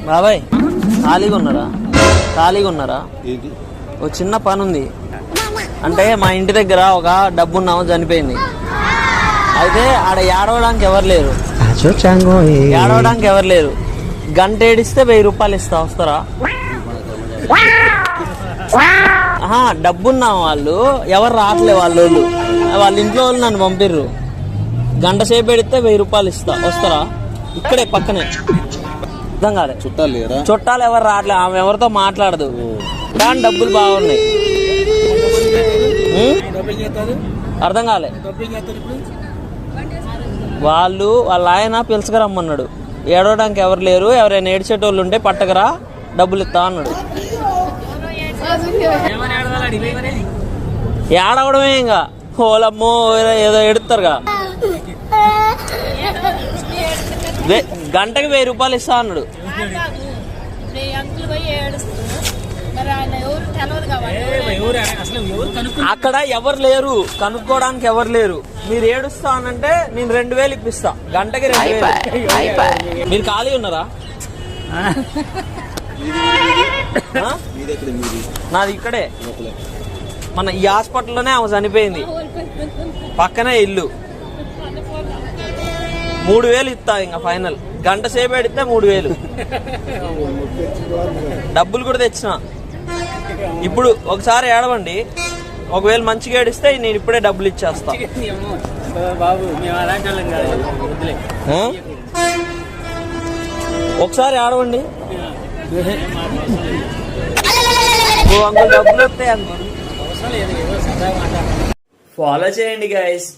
బాబాయ్ ఖాళీగా ఉన్నారా ఓ చిన్న పని ఉంది. అంటే మా ఇంటి దగ్గర ఒక డబ్బున్నాము చనిపోయింది. అయితే ఆడ ఏడవడానికి ఎవరు లేరు. గంట ఏడిస్తే 1000 రూపాయలు ఇస్తా, వస్తారా? డబ్బున్నా వాళ్ళు ఎవరు రావట్లే, వాళ్ళ ఇంట్లో వాళ్ళు నన్ను పంపిర్రు. గంట సేపు పెడితే 1000 రూపాయలు ఇస్తా, వస్తారా? ఇక్కడే పక్కనే. అర్థం కాలే. చుట్టాలు ఎవరు రావట్లే, ఆమె ఎవరితో మాట్లాడదు కానీ డబ్బులు బాగున్నాయి. అర్థం కాలే. వాళ్ళ ఆయన పిలుచుకురమ్మన్నాడు. ఏడవడానికి ఎవరు లేరు, ఎవరైనా ఏడ్చేటోళ్ళు ఉంటే పట్టకరా, డబ్బులు ఇస్తా అన్నాడు. ఏడవడమే ఇంకా. ఓలమ్మో ఏదో ఎడుతారుగా. గంటకి 1000 రూపాయలు ఇస్తా అన్నాడు. అక్కడ ఎవరు లేరు, కనుక్కోవడానికి ఎవరు లేరు. మీరు ఏడుస్తా అనంటే నేను 2000 ఇప్పిస్తా, గంటకి 2000. మీరు ఖాళీ ఉన్నారా? నాది ఇక్కడే, మన ఈ హాస్పిటల్లోనే ఆమె చనిపోయింది, పక్కనే ఇల్లు. 3000 ఇస్తా ఇంకా ఫైనల్. గంట సేపు పెడితే 3000. డబ్బులు కూడా తెచ్చిన. ఇప్పుడు ఒకసారి ఏడవండి, ఒకవేళ మంచిగా ఏడిస్తే నేను ఇప్పుడే డబ్బులు ఇచ్చేస్తా. ఒకసారి ఏడవండి. అంకుల్ డబ్బులు వస్తాయి అంకుల్. ఫాలో చేయండి గైస్.